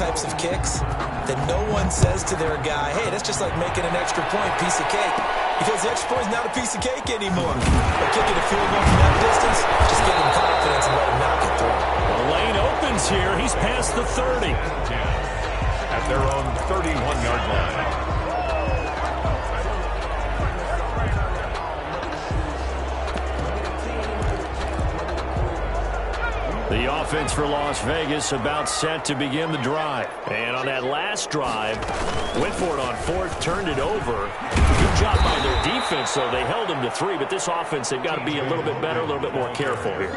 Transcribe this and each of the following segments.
types of kicks, then no one says to their guy, hey, that's just like making an extra point, piece of cake. Because the extra point is not a piece of cake anymore. But kicking a field goal from that distance, just give him confidence and let him knock it through. The lane opens here. He's past the 30. At their own 31-yard line. The offense for Las Vegas about set to begin the drive. And on that last drive, went for it on fourth, turned it over. Good job by their defense, though. They held them to 3, but this offense, they've got to be a little bit better, a little bit more careful here.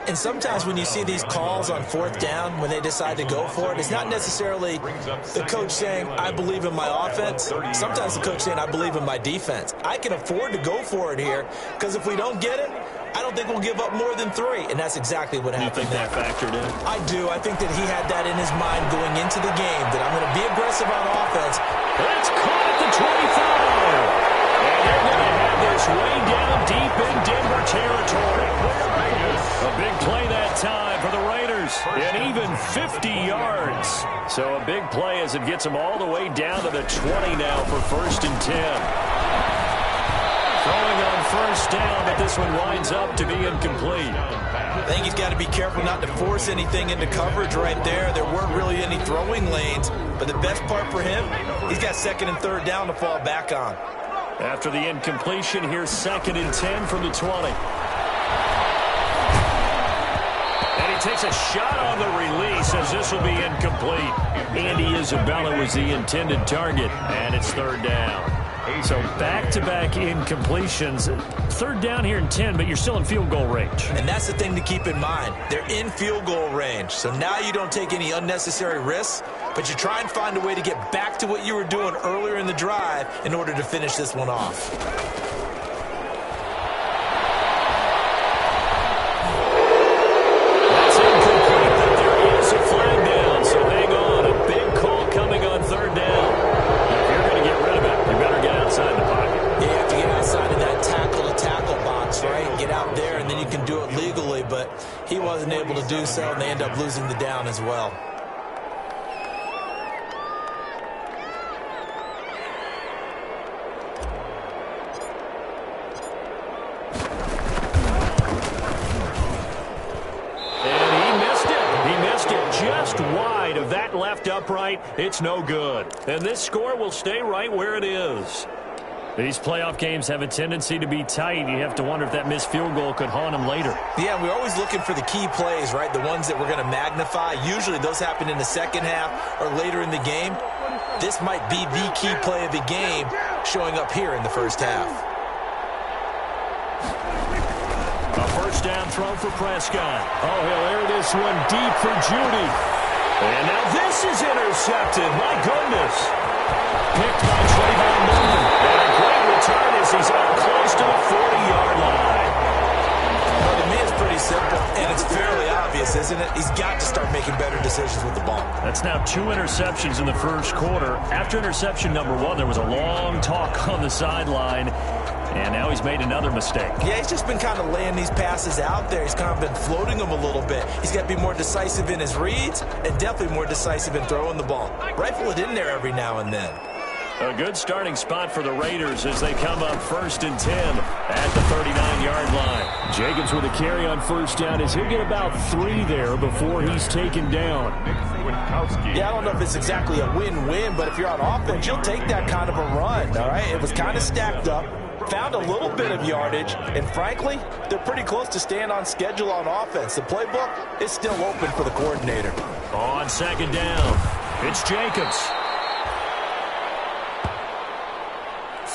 And sometimes when you see these calls on fourth down, when they decide to go for it, it's not necessarily the coach saying, I believe in my offense. Sometimes the coach saying, I believe in my defense. I can afford to go for it here, because if we don't get it, I don't think we'll give up more than 3, and that's exactly what happened. You think that factored in? I do. I think that he had that in his mind going into the game, that I'm going to be aggressive on offense. It's caught at the 25. And they're going to have this way down deep in Denver territory. A big play that time for the Raiders, and even 50 yards. So a big play as it gets them all the way down to the 20 now for 1st and 10. Throwing on first down, but this one winds up to be incomplete. I think he's got to be careful not to force anything into coverage right there. There weren't really any throwing lanes, but the best part for him, he's got 2nd and 3rd down to fall back on. After the incompletion, here's 2nd and 10 from the 20. And he takes a shot on the release as this will be incomplete. Andy Isabella was the intended target, and it's 3rd down. So back-to-back incompletions. 3rd down here in 10, but you're still in field goal range. And that's the thing to keep in mind. They're in field goal range. So now you don't take any unnecessary risks, but you try and find a way to get back to what you were doing earlier in the drive in order to finish this one off. That's incomplete, but there is a flag down. So hang on. A big call coming on 3rd down. If you're going to get rid of it, you better get outside the pocket. Yeah, you have to get outside of that tackle-to-tackle box, right? Get out there, and then you can do it legally. But he wasn't able to do so, and they end up losing the down as well. Just wide of that left upright. It's no good. And this score will stay right where it is. These playoff games have a tendency to be tight. You have to wonder if that missed field goal could haunt them later. Yeah, we're always looking for the key plays, right? The ones that we're going to magnify. Usually those happen in the second half or later in the game. This might be the key play of the game showing up here in the first half. A first down throw for Prescott. Oh, he'll air this one deep for Judy. And now this is intercepted. My goodness. Picked by Trayvon Mullen. And a great return as he's up close to the 40-yard line. Well, to me, it's pretty simple, and it's fairly obvious, isn't it? He's got to start making better decisions with the ball. That's now 2 interceptions in the first quarter. After interception number 1, there was a long talk on the sideline. And now he's made another mistake. Yeah, he's just been kind of laying these passes out there. He's kind of been floating them a little bit. He's got to be more decisive in his reads and definitely more decisive in throwing the ball. Rifle it in there every now and then. A good starting spot for the Raiders as they come up 1st and 10 at the 39-yard line. Jacobs with a carry on first down as he'll get about 3 there before he's taken down. Yeah, I don't know if it's exactly a win-win, but if you're on offense, you'll take that kind of a run, all right? It was kind of stacked up. Found a little bit of yardage, and frankly, they're pretty close to staying on schedule on offense. The playbook is still open for the coordinator. On 2nd down, it's Jacobs.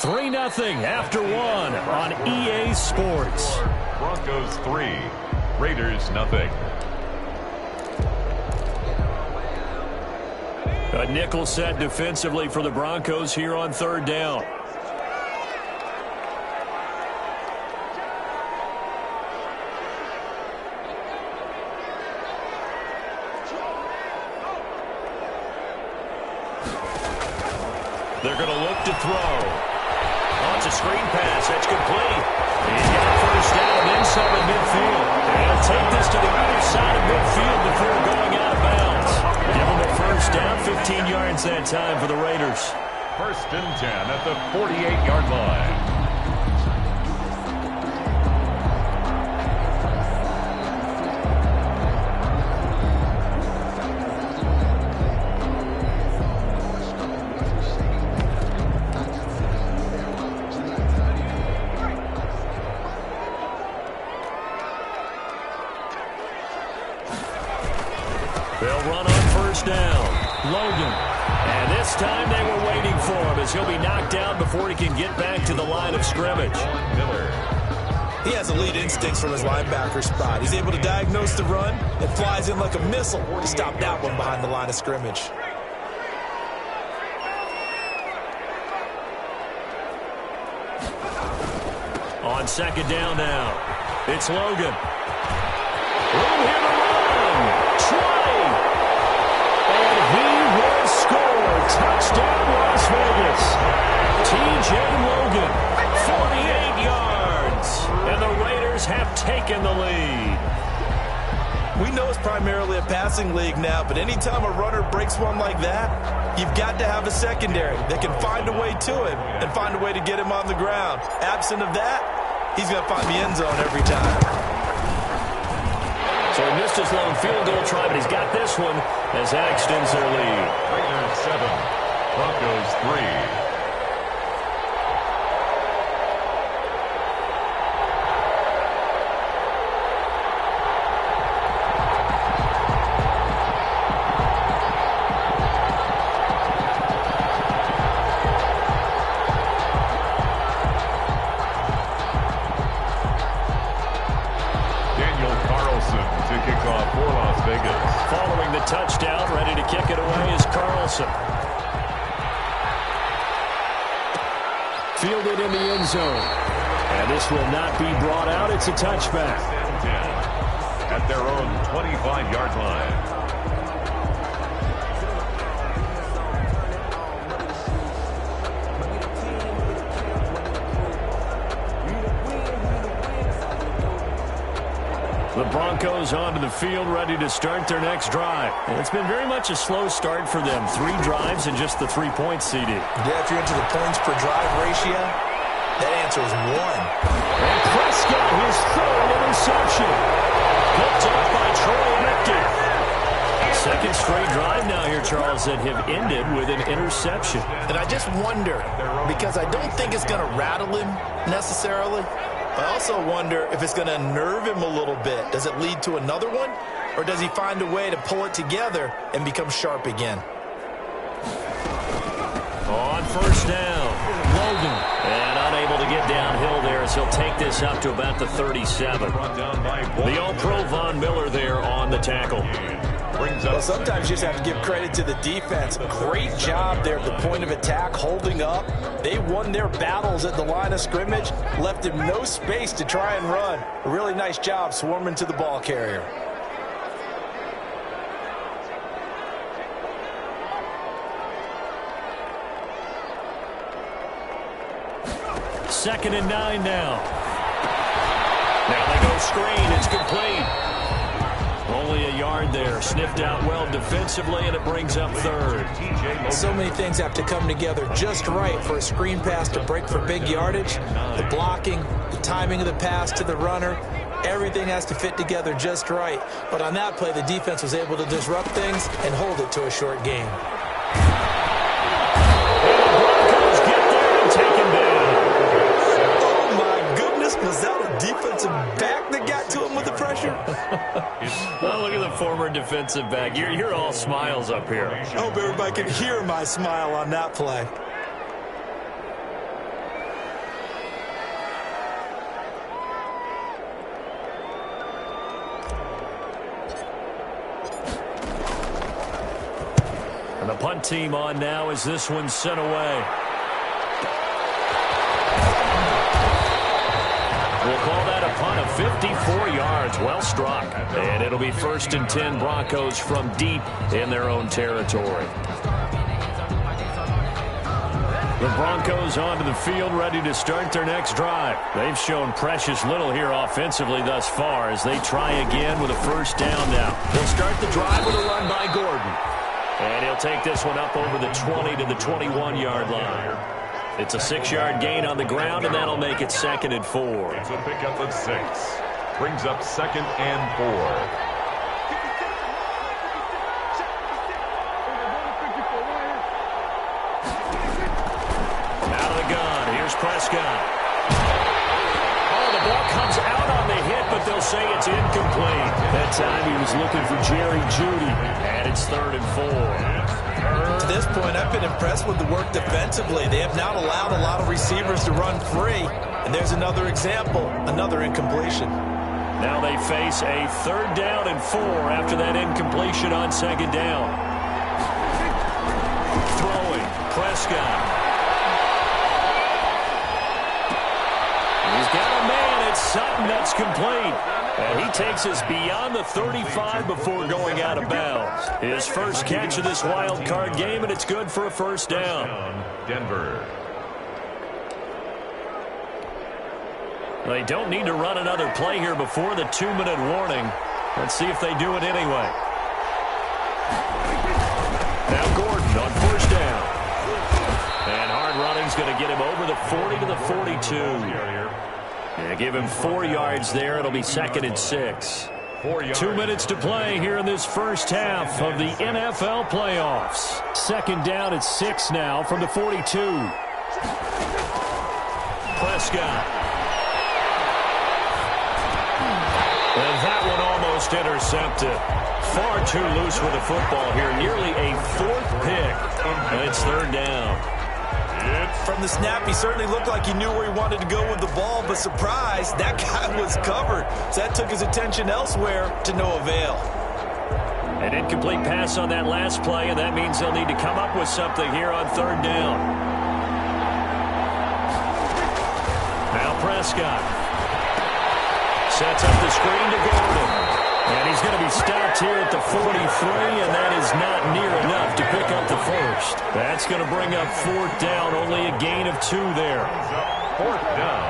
3-0 after 1 on EA Sports. Broncos 3, Raiders nothing. A nickel set defensively for the Broncos here on 3rd down. They're going to look to throw. Oh, it's a screen pass. That's complete. He's got a first down inside of midfield. And he'll take this to the other side of midfield before going out of bounds. Give him a first down, 15 yards that time for the Raiders. 1st and 10 at the 48-yard line. They'll run on 1st down. Logan. And this time they were waiting for him as he'll be knocked down before he can get back to the line of scrimmage. He has elite instincts from his linebacker spot. He's able to diagnose the run and flies in like a missile to stop that one behind the line of scrimmage. On 2nd down now, it's Logan. Room here to run. Try. And he will score. Touchdown, Las Vegas. T.J. Logan, 48 yards. And the Raiders have taken the lead. We know it's primarily a passing league now, but anytime a runner breaks one like that, you've got to have a secondary that can find a way to him and find a way to get him on the ground. Absent of that, he's going to find the end zone every time. So he missed his long field goal try, but he's got this one as that extends their lead. Raiders 7, Broncos 3. Following the touchdown, ready to kick it away is Carlson. Fielded in the end zone. And this will not be brought out. It's a touchback. At their own 25-yard line. The Broncos onto the field, ready to start their next drive. And it's been very much a slow start for them. 3 drives and just the 3-point CD. Yeah, if you're into the points per drive ratio, that answer is 1. And Prescott, his 3rd interception. Picked up by Troy Apke. 2nd straight drive now here, Charles, that have ended with an interception. And I just wonder, because I don't think it's going to rattle him necessarily, I also wonder if it's going to nerve him a little bit. Does it lead to another one? Or does he find a way to pull it together and become sharp again? On 1st down, Logan. And unable to get downhill there as he'll take this up to about the 37. The All-Pro Von Miller there on the tackle. Well, sometimes you just have to give credit to the defense. Great job there at the point of attack, holding up. They won their battles at the line of scrimmage, left him no space to try and run. A really nice job swarming to the ball carrier. Second and 9 now. Now they go screen. It's complete. Only a yard there. Sniffed out well defensively, and it brings up 3rd. So many things have to come together just right for a screen pass to break for big yardage. The blocking, the timing of the pass to the runner, everything has to fit together just right. But on that play, the defense was able to disrupt things and hold it to a short game. Broncos get there and take him down. Oh, my goodness. Was that a defensive back that got to him with the pressure? Oh, look at the former defensive back. You're all smiles up here. I hope everybody can hear my smile on that play. And the punt team on now as this one's sent away. We'll call that a punt of 54 yards. Well struck. And it'll be 1st and 10 Broncos from deep in their own territory. The Broncos onto the field, ready to start their next drive. They've shown precious little here offensively thus far as they try again with a 1st down now. They'll start the drive with a run by Gordon. And he'll take this one up over the 20 to the 21-yard line. It's a 6-yard gain on the ground, and that'll make it 2nd and 4. It's a pickup of 6. Brings up 2nd and 4. Prescott. Oh, the ball comes out on the hit, but they'll say it's incomplete. That time he was looking for Jerry Jeudy, and it's 3rd and 4. To this point, I've been impressed with the work defensively. They have not allowed a lot of receivers to run free, and there's another example, another incompletion. Now they face a 3rd down and 4 after that incompletion on 2nd down. Throwing, Prescott. He's got a man. It's Sutton that's complete. And he takes us beyond the 35 before going out of bounds. His first catch of this wild card game, and it's good for a 1st down. Denver. They don't need to run another play here before the 2-minute warning. Let's see if they do it anyway. Now Gordon on 1st down. And hard running's going to get him over the 40 to the 42. Yeah, give him 4 yards there. It'll be 2nd and 6. 2 minutes to play here in this first half of the NFL playoffs. 2nd down at 6 now from the 42. Prescott. And that one almost intercepted. Far too loose with the football here. Nearly a 4th pick. And it's 3rd down. From the snap, he certainly looked like he knew where he wanted to go with the ball, but surprise, that guy was covered. So that took his attention elsewhere to no avail. An incomplete pass on that last play, and that means they'll need to come up with something here on 3rd down. Now Prescott sets up the screen to Gordon. And he's going to be stopped here at the 43, and that is not near enough to pick up the 1st. That's going to bring up 4th down, only a gain of 2 there. 4th down.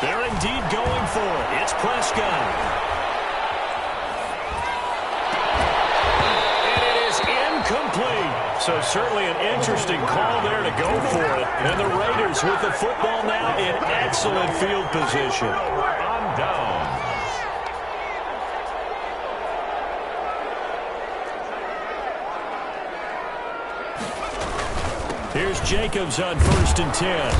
They're indeed going for it. It's Prescott. And it is incomplete. So certainly an interesting call there to go for it. And the Raiders with the football now in excellent field position. Down. Here's Jacobs on 1st and 10.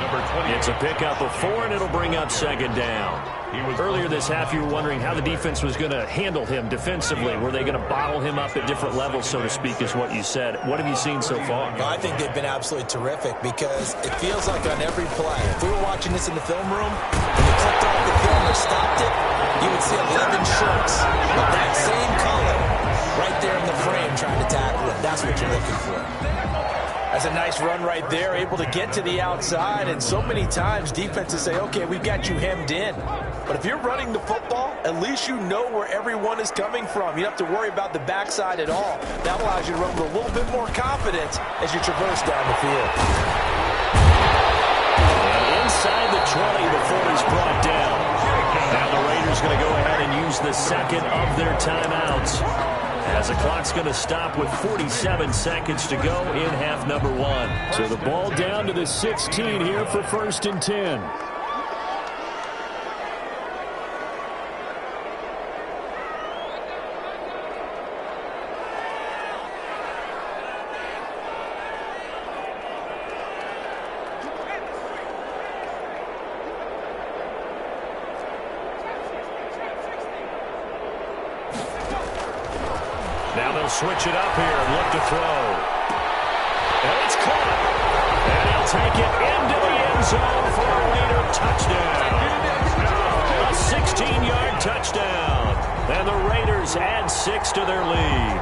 Number 20. It's a pickup of 4, and it'll bring up 2nd down. Earlier this half, you were wondering how the defense was going to handle him defensively. Were they going to bottle him up at different levels, so to speak, is what you said. What have you seen so far? Well, I think they've been absolutely terrific because it feels like on every play, if we were watching this in the film room, when they clicked off the film or stopped it, you would see 11 shirts of that same color right there in the frame trying to tackle it. That's what you're looking for. That's a nice run right there, able to get to the outside, and so many times defenses say, okay, we've got you hemmed in. But if you're running the football, at least you know where everyone is coming from. You don't have to worry about the backside at all. That allows you to run with a little bit more confidence as you traverse down the field. And inside the 20 before he's brought down. Now the Raiders going to go ahead and use the 2nd of their timeouts, as the clock's going to stop with 47 seconds to go in half number 1. So the ball down to the 16 here for 1st and 10. Now they'll switch it up here and look to throw. And it's caught. And he'll take it into the end zone for a Raider touchdown. A 16-yard touchdown. And the Raiders add 6 to their lead.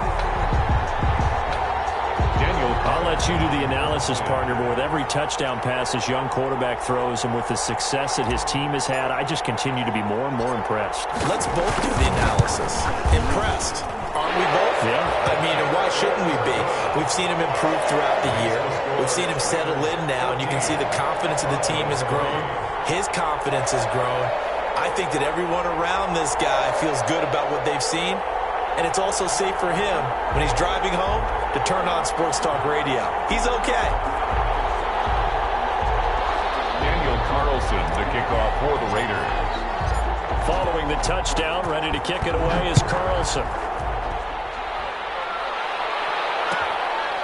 I'll let you do the analysis, partner, but with every touchdown pass this young quarterback throws and with the success that his team has had, I just continue to be more and more impressed. Let's both do the analysis. Impressed. Aren't we both? Yeah. I mean, and why shouldn't we be? We've seen him improve throughout the year. We've seen him settle in now, and you can see the confidence of the team has grown. His confidence has grown. I I think that everyone around this guy feels good about what they've seen, and it's also safe for him when he's driving home to turn on Sports Talk Radio. He's okay. Daniel Carlson to kick off for the Raiders. Following the touchdown, ready to kick it away is Carlson.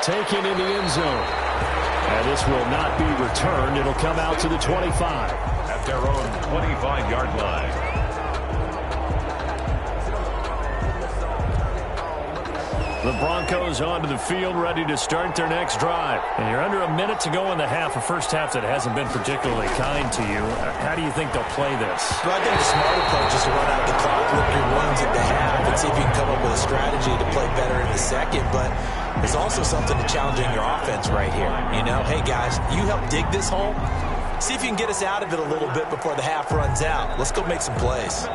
Taken in the end zone. And this will not be returned. It'll come out to the 25. At their own 25-yard line. The Broncos onto the field, ready to start their next drive. And you're under a minute to go in the half, a first half that hasn't been particularly kind to you. How do you think they'll play this? Well, I think the smart approach is to run out the clock, look your ones at the half, and see if you can come up with a strategy to play better in the second. But there's also something to challenging your offense right here. You know, hey, guys, you help dig this hole. See if you can get us out of it a little bit before the half runs out. Let's go make some plays.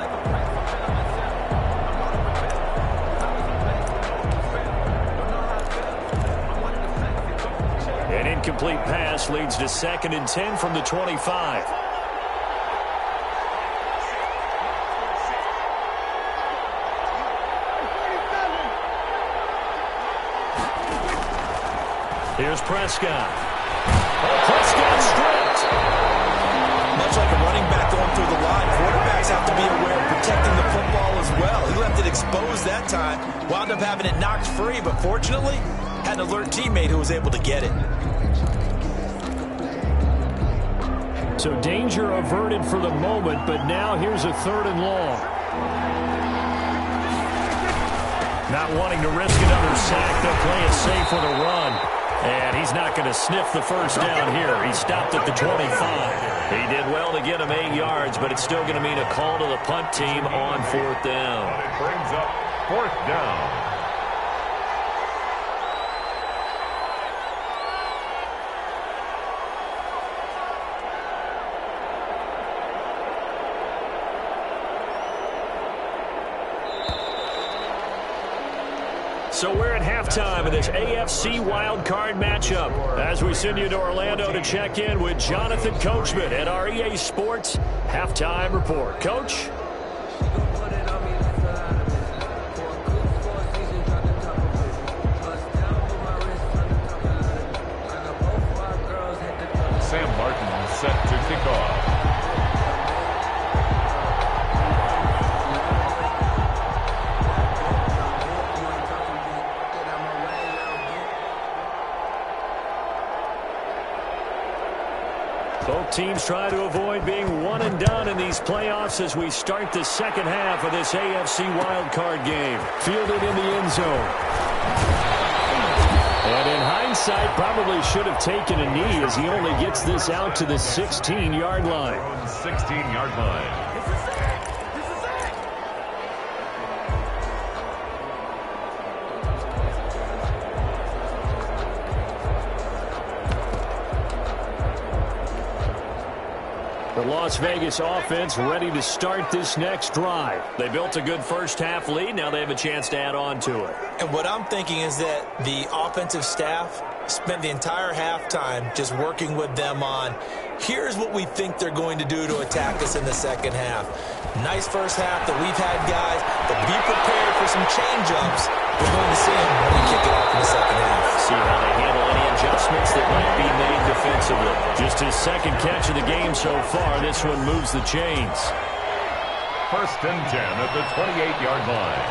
An incomplete pass leads to 2nd and 10 from the 25. Here's Prescott. Oh, Prescott stripped. Much like a running back going through the line, quarterbacks have to be aware of protecting the football as well. He left it exposed that time, wound up having it knocked free, but fortunately, had an alert teammate who was able to get it. So danger averted for the moment, but now here's a 3rd and long. Not wanting to risk another sack, they'll play it safe with a run. And he's not going to sniff the first down here. He stopped at the 25. He did well to get him 8 yards, but it's still going to mean a call to the punt team on 4th down. It brings up 4th down. So we're at halftime of this AFC wildcard matchup as we send you to Orlando to check in with Jonathan Coachman at our EA Sports Halftime Report. Coach? Sam Martin set to kick off. Both teams try to avoid being one and done in these playoffs as we start the second half of this AFC wildcard game. Fielded in the end zone. And in hindsight, probably should have taken a knee as he only gets this out to the 16-yard line. 16-yard line. The Las Vegas offense ready to start this next drive. They built a good first half lead. Now they have a chance to add on to it. And what I'm thinking is that the offensive staff spent the entire halftime just working with them on, here's what we think they're going to do to attack us in the second half. Nice first half that we've had, guys, but be prepared for some change-ups. We're going to see them when we kick it off in the second half. See how they handle any adjustments that might be made defensively. Just his second catch of the game so far. This one moves the chains. 1st and 10 at the 28-yard line.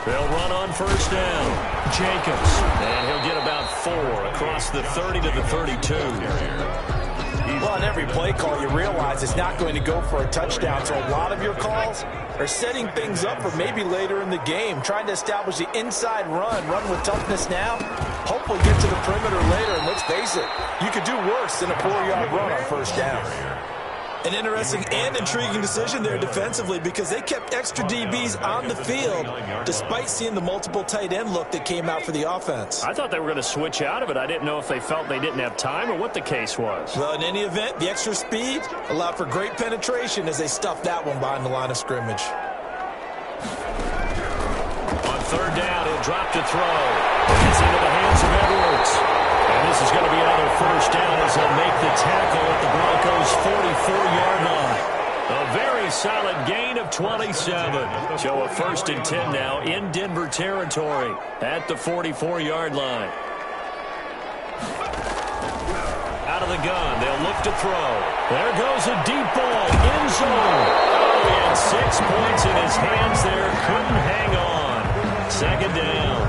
They'll run on first down. Jacobs. And he'll get about 4 across the 30 to the 32. Well, on every play call, you realize it's not going to go for a touchdown. So a lot of your calls are setting things up for maybe later in the game, trying to establish the inside run with toughness now, hopefully get to the perimeter later. And let's face it, you could do worse than a 4-yard run on first down. An interesting and intriguing decision there defensively because they kept extra DBs on the field despite seeing the multiple tight end look that came out for the offense. I thought they were going to switch out of it. I didn't know if they felt they didn't have time or what the case was. Well, in any event, the extra speed allowed for great penetration as they stuffed that one behind the line of scrimmage. On third down, he'll drop to throw. It's into the hands of Edwards. And this is going to be another first down as they'll make the tackle at the Broncos' 44-yard line. A very solid gain of 27. So a 1st and 10 now in Denver territory at the 44-yard line. Out of the gun, they'll look to throw. There goes a deep ball, end zone. Oh, he had 6 points in his hands there, couldn't hang on. 2nd down.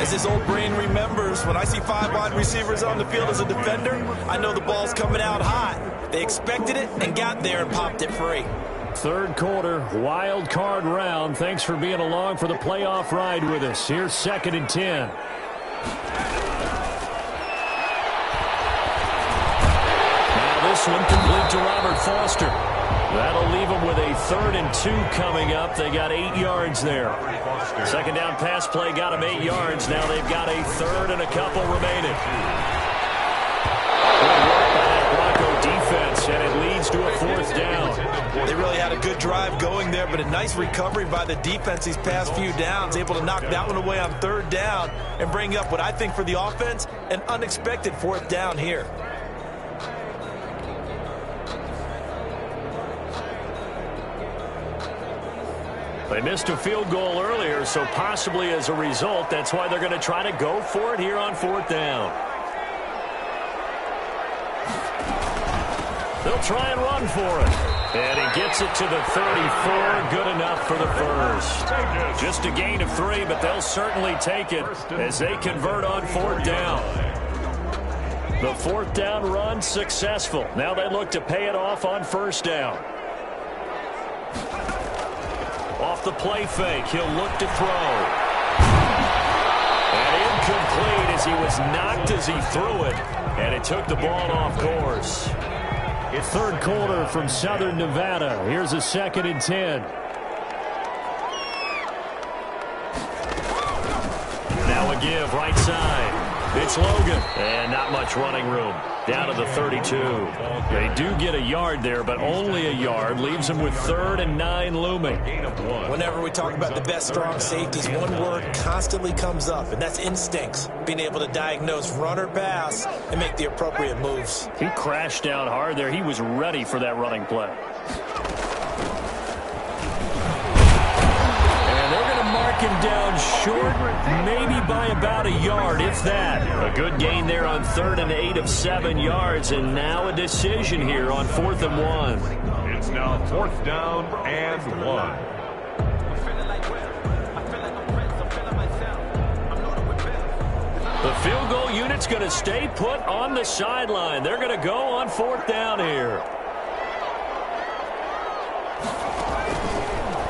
As his old brain remembers, when I see 5 wide receivers on the field as a defender, I know the ball's coming out hot. They expected it and got there and popped it free. 3rd quarter, wild card round. Thanks for being along for the playoff ride with us. Here's 2nd and 10. Now this one complete to Robert Foster. That'll leave them with a 3rd and 2 coming up. They got 8 yards there. 2nd down pass play got them 8 yards. Now they've got a 3rd and a couple remaining. Good work by that Bronco defense, and it leads to a 4th down. They really had a good drive going there, but a nice recovery by the defense these past few downs, able to knock that one away on 3rd down and bring up what I think for the offense, an unexpected 4th down here. They missed a field goal earlier, so possibly as a result, that's why they're going to try to go for it here on 4th down. They'll try and run for it. And he gets it to the 34. Good enough for the 1st. Just a gain of 3, but they'll certainly take it as they convert on 4th down. The 4th down run successful. Now they look to pay it off on 1st down. Off the play fake, he'll look to throw. And incomplete as he was knocked as he threw it. And it took the ball off course. 3rd quarter from Southern Nevada. Here's a 2nd and 10. Now a give right side. It's Logan. And not much running room. Down to the 32. They do get a yard there, but only a yard. Leaves them with 3rd and 9 looming. Whenever we talk about the best strong safeties, one word constantly comes up, and that's instincts. Being able to diagnose run or pass and make the appropriate moves. He crashed down hard there. He was ready for that running play. Him down short, maybe by about a yard, if that. A good gain there on 3rd and 8 of 7 yards, and now a decision here on 4th and 1. It's now 4th down and 1. The field goal unit's going to stay put on the sideline. They're going to go on 4th down here.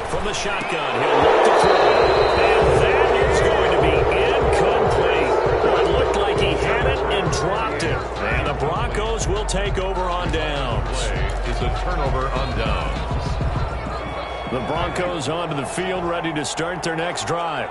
From the shotgun, he'll look to throw. And that is going to be incomplete. Well, it looked like he had it and dropped it. And the Broncos will take over on downs. It's a turnover on downs. The Broncos onto the field, ready to start their next drive.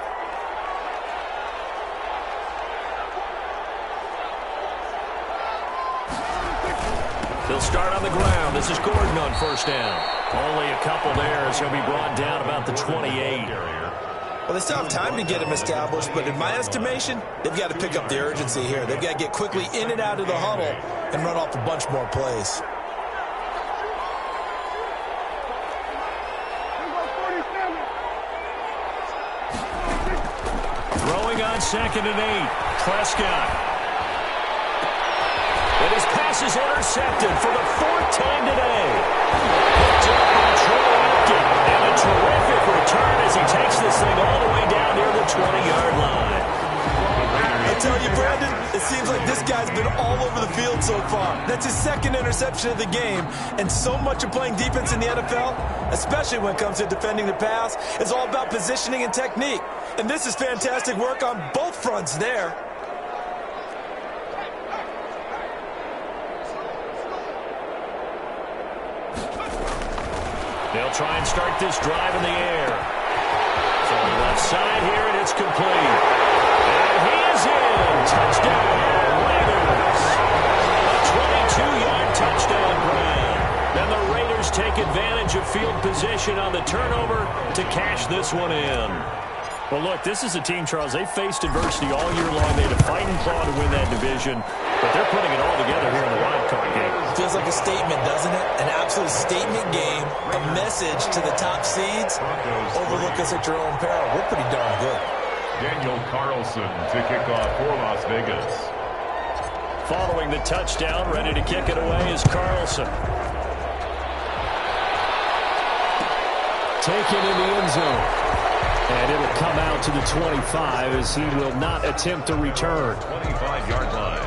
They'll start on the ground. This is Gordon on 1st down. Only a couple there as he'll be brought down about the 28. Well, they still have time to get him established, but in my estimation, they've got to pick up the urgency here. They've got to get quickly in and out of the huddle and run off a bunch more plays. Throwing on 2nd and 8. Prescott. And his pass is intercepted for the 4th time today. Picked up by Troy Apken. And a terrific return as he takes this thing all the way down near the 20-yard line. I tell you, Brandon, it seems like this guy's been all over the field so far. That's his 2nd interception of the game. And so much of playing defense in the NFL, especially when it comes to defending the pass, is all about positioning and technique. And this is fantastic work on both fronts there. They'll try and start this drive in the air. So on the left side here, and it's complete. And he is in. Touchdown, Raiders. A 22-yard touchdown grab. And the Raiders take advantage of field position on the turnover to cash this one in. Well, look, this is a team, Charles. They faced adversity all year long. They had to fight and claw to win that division, but they're putting it all together here in the wild card game. Feels like a statement, doesn't it? An absolute statement game, a message to the top seeds. Overlook us at your own peril. We're pretty darn good. Daniel Carlson to kick off for Las Vegas. Following the touchdown, ready to kick it away is Carlson. Taken in the end zone. And it'll come out to the 25 as he will not attempt to return. 25-yard line.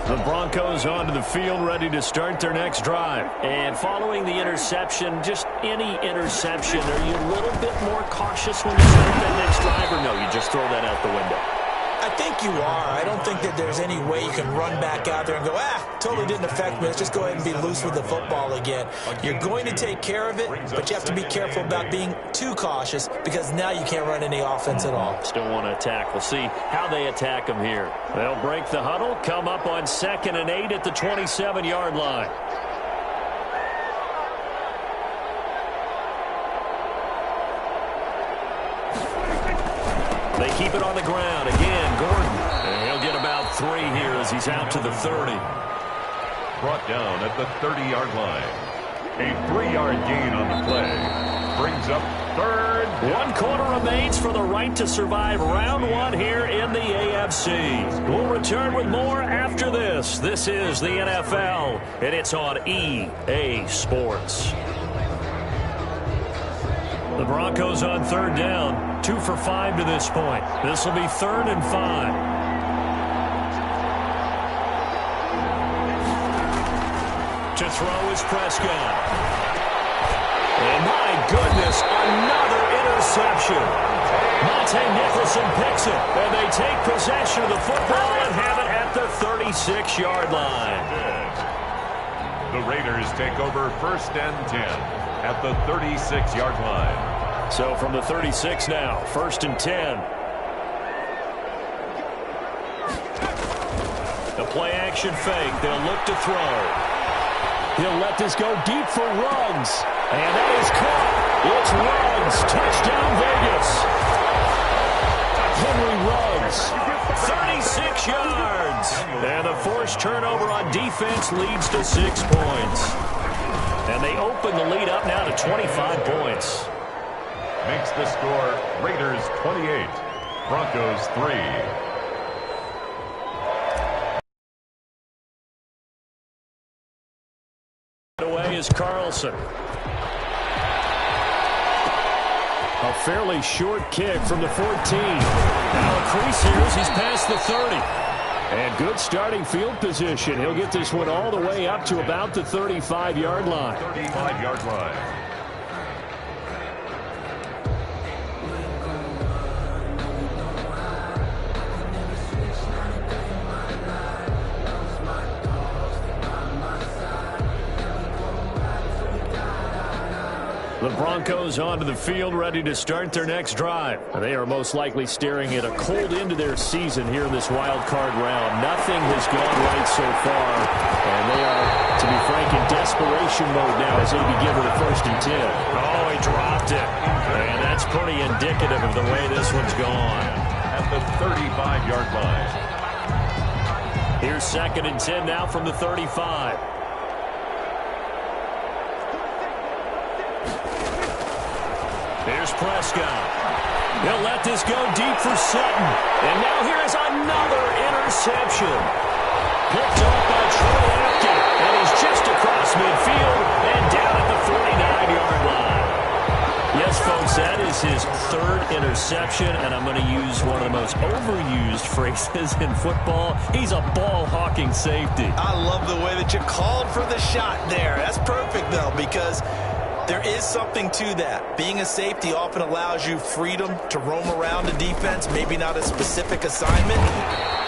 The Broncos onto the field, ready to start their next drive. And following the interception, just any interception, are you a little bit more cautious when you start that next drive, or no, you just throw that out the window? I think you are. I don't think that there's any way you can run back out there and go, totally didn't affect me. Let's just go ahead and be loose with the football again. You're going to take care of it, but you have to be careful about being too cautious because now you can't run any offense at all. Still want to attack. We'll see how they attack them here. They'll break the huddle, come up on 2nd and 8 at the 27-yard line. They keep it on the ground. Again, Gordon. And he'll get about 3 here as he's out to the 30. Brought down at the 30-yard line. A 3-yard gain on the play. Brings up 3rd. 1 quarter remains for the right to survive round 1 here in the AFC. We'll return with more after this. This is the NFL, and it's on EA Sports. The Broncos on 3rd down. 2 for 5 to this point. This will be 3rd and 5. To throw is Prescott. And my goodness, another interception. Monte Nicholson picks it. And they take possession of the football and have it at the 36-yard line. The Raiders take over 1st and 10 at the 36-yard line. So from the 36 now, 1st and 10. The play action fake. They'll look to throw. He'll let this go deep for Ruggs. And that is caught. It's Ruggs. Touchdown Vegas. Henry Ruggs. 36 yards. And the forced turnover on defense leads to 6 points. And they open the lead up now to 25 points. Makes the score Raiders 28, Broncos 3. Away is Carlson. A fairly short kick from the 14. Now a crease here as he's past the 30. And good starting field position. He'll get this one all the way up to about the 35-yard line. 35-yard line. The Broncos onto the field, ready to start their next drive. They are most likely staring at a cold end to their season here in this wild card round. Nothing has gone right so far, and they are, to be frank, in desperation mode now as they begin with a 1st and 10. Oh, he dropped it. And that's pretty indicative of the way this one's gone. At the 35-yard line. Here's 2nd and 10 now from the 35. Here's Prescott. He'll let this go deep for Sutton. And now here's another interception. Picked up by Troy Apke. And he's just across midfield and down at the 49-yard line. Yes, folks, that is his 3rd interception, and I'm going to use one of the most overused phrases in football. He's a ball-hawking safety. I love the way that you called for the shot there. That's perfect, though, because there is something to that. Being a safety often allows you freedom to roam around the defense, maybe not a specific assignment.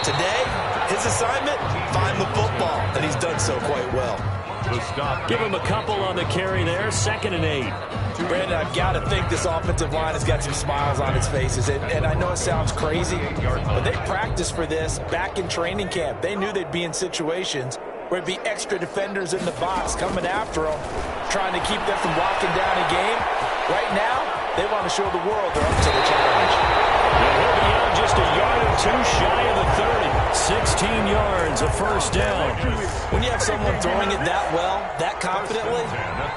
Today, his assignment, find the football, and he's done so quite well. The stop. Give him a couple on the carry there, 2nd and 8. Brandon, I've got to think this offensive line has got some smiles on its faces. And I know it sounds crazy, but they practiced for this back in training camp. They knew they'd be in situations where it'd be extra defenders in the box coming after them, trying to keep them from locking down a game. Right now, they want to show the world they're up to the challenge. He'll be out just a yard or two shy of the 30. 16 yards, a first down. When you have someone throwing it that well, that confidently,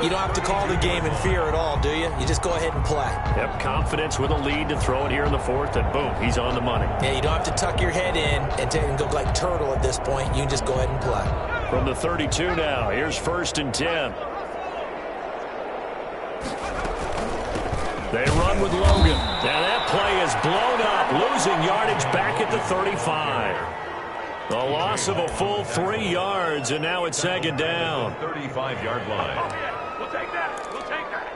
you don't have to call the game in fear at all, do you? You just go ahead and play. Yep, confidence with a lead to throw it here in the fourth, and boom, he's on the money. Yeah, you don't have to tuck your head in and go like turtle at this point. You can just go ahead and play. From the 32 now, here's 1st and 10. They run with Logan. Now that play is blown up, losing yardage back at the 35. The loss of a full 3 yards, and now it's 2nd down. 35-yard line. We'll take that. We'll take that.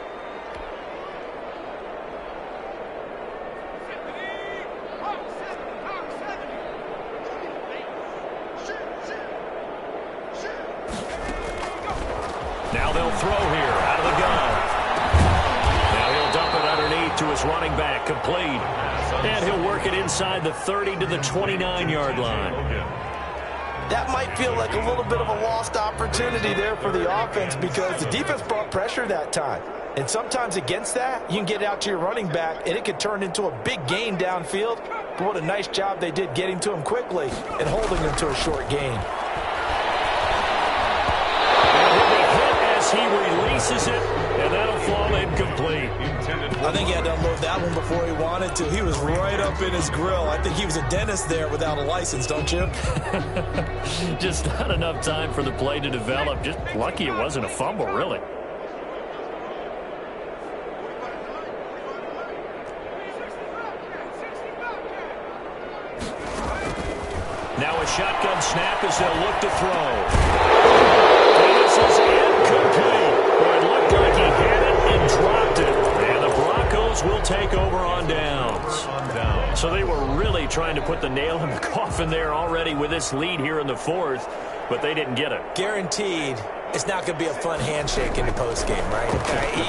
Now they'll throw here out of the gun. Now he'll dump it underneath to his running back, complete. And he'll work it inside the 30 to the 29-yard line. That might feel like a little bit of a lost opportunity there for the offense because the defense brought pressure that time. And sometimes against that, you can get out to your running back, and it could turn into a big gain downfield. But what a nice job they did getting to him quickly and holding him to a short gain. He releases it, and that'll fall incomplete. I think he had to unload that one before he wanted to. He was right up in his grill. I think he was a dentist there without a license, don't you? Just not enough time for the play to develop. Just lucky it wasn't a fumble, really. Now a shotgun snap as they'll look to throw. This is incomplete. Well, it looked like he had it and dropped it. And the Broncos will take over on downs. So they were really trying to put the nail in the coffin there already with this lead here in the fourth, but they didn't get it. Guaranteed it's not going to be a fun handshake in the postgame, right?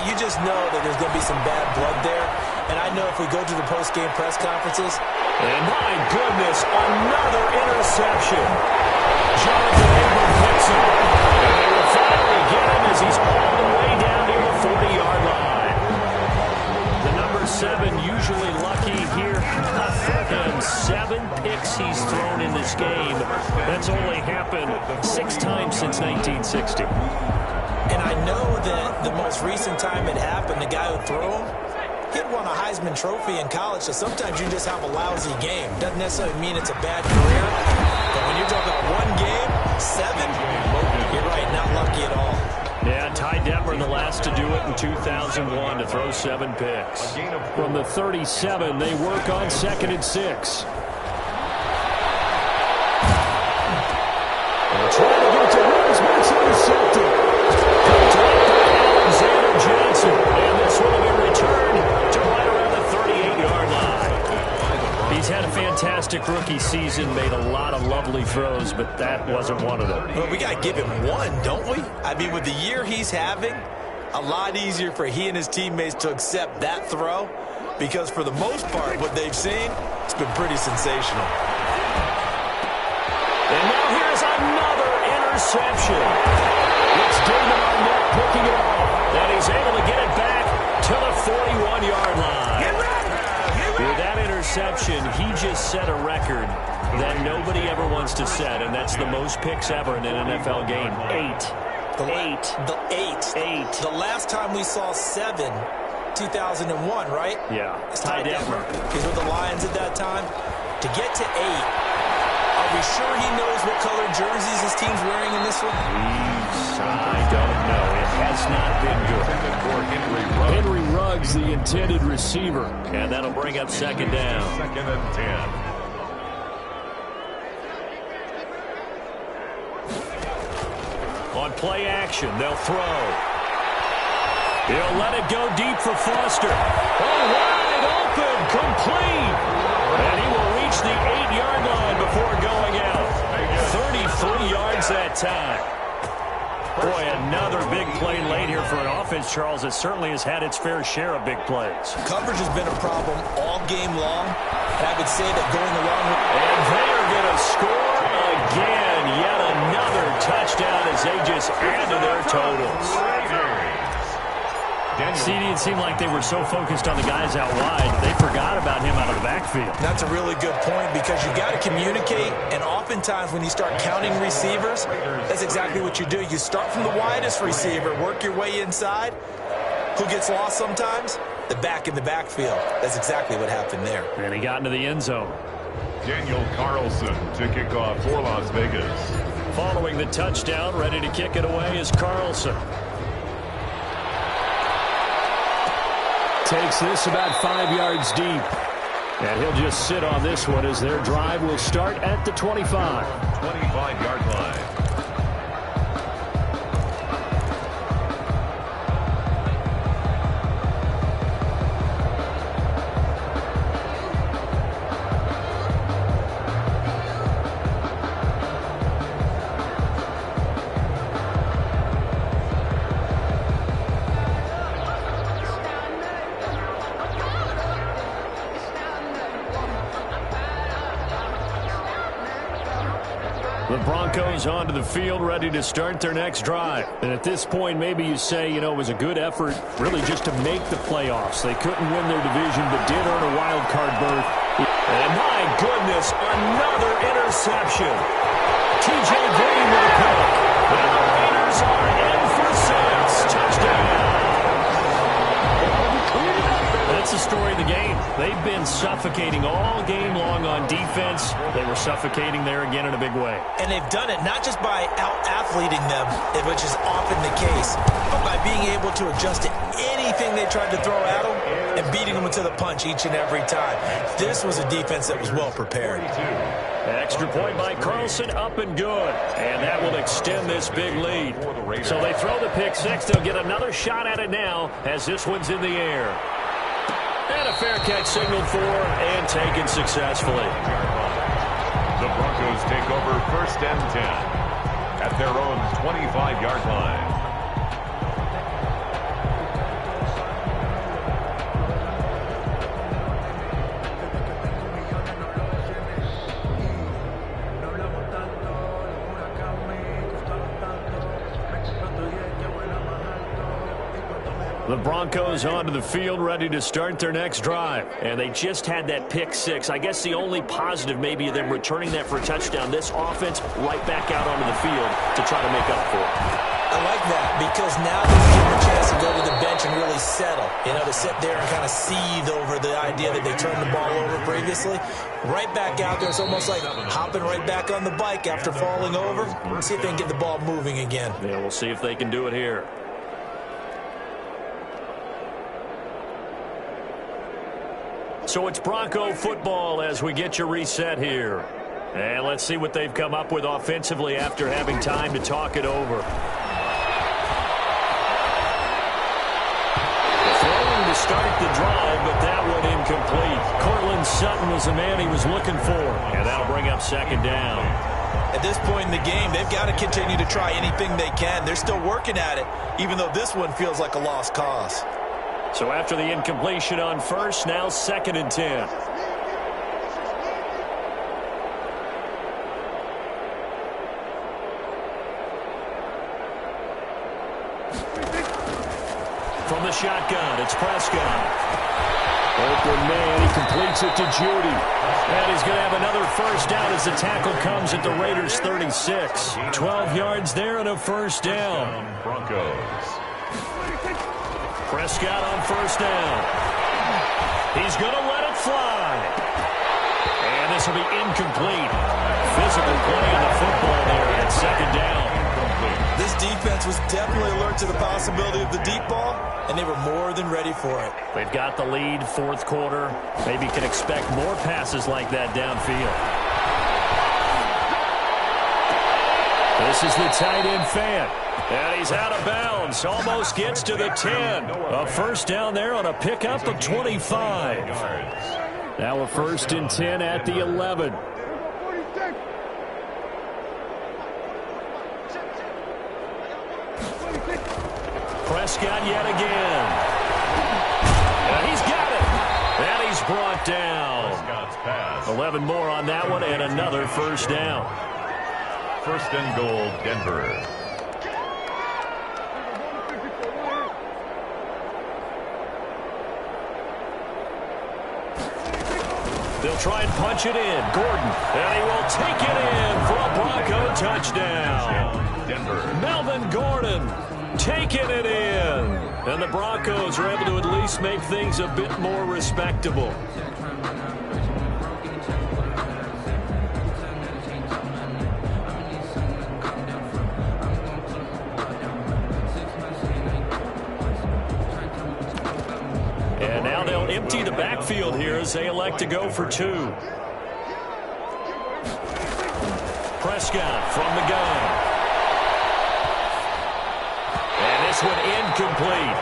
You just know that there's going to be some bad blood there. And I know if we go to the postgame press conferences. And my goodness, another interception. Jonathan Abram hits him. And they will finally get him as he's all the way down to the 40-yard line. The number 7 usually lucky here. Not for him. 7 picks he's thrown in this game. That's only happened 6 times since 1960. And I know that the most recent time it happened, the guy who threw him, he won a Heisman Trophy in college, so sometimes you just have a lousy game. Doesn't necessarily mean it's a bad career, but when you're talking about one game, 7, you're right, not lucky at all. Yeah, Ty Detmer the last to do it in 2001 to throw 7 picks. From the 37, they work on 2nd and 6. Trying to get to Rose, but it's intercepted. Alexander Johnson, and this will be returned to right around the 38-yard line. He's had a fantastic rookie season, made a lot of lovely throws, but that wasn't one of them. Well, we got to give him one, don't we? I mean, with the year he's having, a lot easier for he and his teammates to accept that throw because for the most part, what they've seen, it's been pretty sensational. And now here's another interception. It's David Arnett picking it up, and he's able to get it back to the 41-yard line. With that interception, he just set a record that nobody ever wants to set, and that's the most picks ever in an NFL game. 8. Eight. The last time we saw 7, 2001, right? Yeah. It's Ty Detmer. He's with the Lions at that time. To get to 8. Are we sure he knows what color jerseys his team's wearing in this one? I don't know. It has not been good. Henry Ruggs, the intended receiver. And that'll bring up 2nd down. 2nd and 10. On play action, they'll throw. He'll let it go deep for Foster. Oh, wide open, complete. And he will reach the 8-yard line before going out. 33 yards that time. Boy, another big play late here for an offense, Charles, that certainly has had its fair share of big plays. Coverage has been a problem all game long, and I would say that going along with... And they are going to score again. Yet another touchdown as they just add to their totals. See, it seemed like they were so focused on the guys out wide, they forgot about him out of the backfield. That's a really good point because you got to communicate, and oftentimes when you start counting receivers, that's exactly what you do. You start from the widest receiver, work your way inside. Who gets lost sometimes? The back in the backfield. That's exactly what happened there. And he got into the end zone. Daniel Carlson to kick off for Las Vegas. Following the touchdown, ready to kick it away is Carlson. Takes this about 5 yards deep. And he'll just sit on this one as their drive will start at the 25. 25-yard line. The Broncos onto the field, ready to start their next drive. And at this point, maybe you say, it was a good effort really just to make the playoffs. They couldn't win their division, but did earn a wild card berth. And my goodness, another interception. T.J. Green with a pick. And the Raiders are in for 6. Touchdown. That's the story of the game. They've been suffocating all game long on defense. They were suffocating there again in a big way. And they've done it not just by out-athleting them, which is often the case, but by being able to adjust to anything they tried to throw at them and beating them to the punch each and every time. This was a defense that was well prepared. Extra point by Carlson, up and good. And that will extend this big lead. So they throw the pick six. They'll get another shot at it now as this one's in the air. And a fair catch signaled for and taken successfully. The Broncos take over 1st and 10 at their own 25-yard line. The Broncos onto the field, ready to start their next drive. And they just had that pick six. I guess the only positive maybe of them returning that for a touchdown. This offense right back out onto the field to try to make up for it. I like that because now they give them a chance to go to the bench and really settle. To sit there and kind of seethe over the idea that they turned the ball over previously. Right back out there. It's almost like hopping right back on the bike after falling over. Let's see if they can get the ball moving again. Yeah, we'll see if they can do it here. So it's Bronco football as we get you reset here. And let's see what they've come up with offensively after having time to talk it over. Throwing to start the drive, but that one incomplete. Cortland Sutton was the man he was looking for. And that'll bring up 2nd down. At this point in the game, they've got to continue to try anything they can. They're still working at it, even though this one feels like a lost cause. So after the incompletion on first, now 2nd and 10. From the shotgun, it's Prescott. Open man, he completes it to Judy. And he's going to have another first down as the tackle comes at the Raiders' 36. 12 yards there and a first down. Broncos. Prescott on first down. He's going to let it fly. And this will be incomplete. Physical play on the football there at 2nd down. This defense was definitely alert to the possibility of the deep ball, and they were more than ready for it. They've got the lead, 4th quarter. Maybe can expect more passes like that downfield. This is the tight end fan. And he's out of bounds. Almost gets to the 10. A first down there on a pickup of 25. Now a 1st and 10 at the 11. Prescott yet again. And he's got it. And he's brought down. Prescott's pass. 11 more on that one and another first down. First and goal, Denver. They'll try and punch it in. Gordon. And he will take it in for a Bronco touchdown. Denver. Melvin Gordon taking it in. And the Broncos are able to at least make things a bit more respectable. And now they'll empty the backfield here as they elect to go for two. Prescott from the gun. And this one incomplete.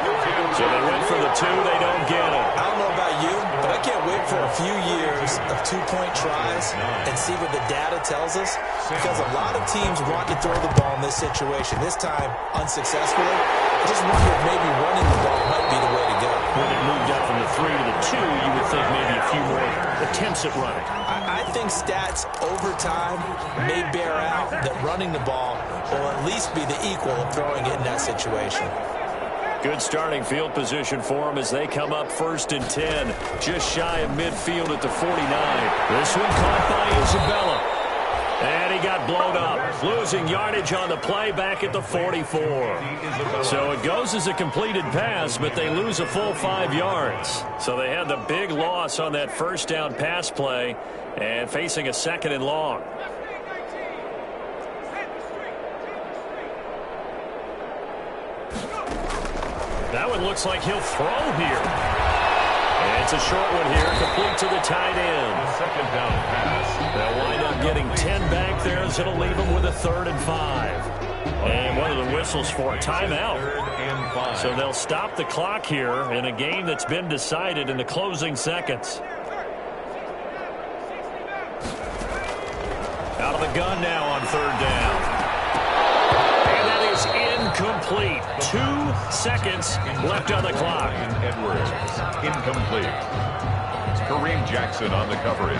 So they went for the two. They don't get it. I don't know about you, but I can't wait for a few years of two-point tries and see what the data tells us, because a lot of teams want to throw the ball in this situation. This time, unsuccessfully. I just wonder if maybe running the ball might be the way to go. When it moved up from the 3 to the 2, you would think maybe a few more attempts at running. I think stats over time may bear out that running the ball will at least be the equal of throwing it in that situation. Good starting field position for them as they come up 1st and 10, just shy of midfield at the 49. This one caught by Isabella. And he got blown up, losing yardage on the play back at the 44. So it goes as a completed pass, but they lose a full 5 yards. So they had the big loss on that first down pass play and facing a 2nd and long. That one looks like he'll throw here. And it's a short one here, complete to the tight end. Second down pass. They'll wind up getting 10 back there, as it'll leave them with a 3rd and 5. And one of the whistles for a timeout. 3rd and 5. So they'll stop the clock here in a game that's been decided in the closing seconds. Out of the gun now on 3rd down. And that is incomplete. 2 seconds left on the clock. Edwards, incomplete. Kareem Jackson on the coverage.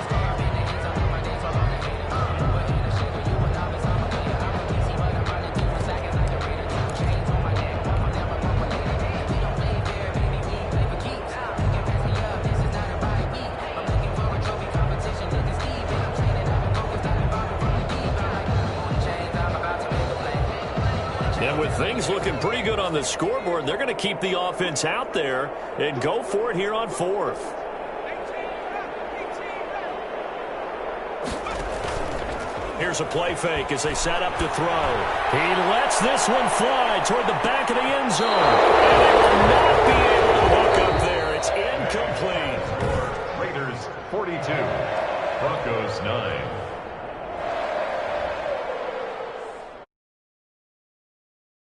And with things looking pretty good on the scoreboard, they're going to keep the offense out there and go for it here on 4th. Here's a play fake as they set up to throw. He lets this one fly toward the back of the end zone. And they will not be able to hook up there. It's incomplete. Raiders 42, Broncos 9.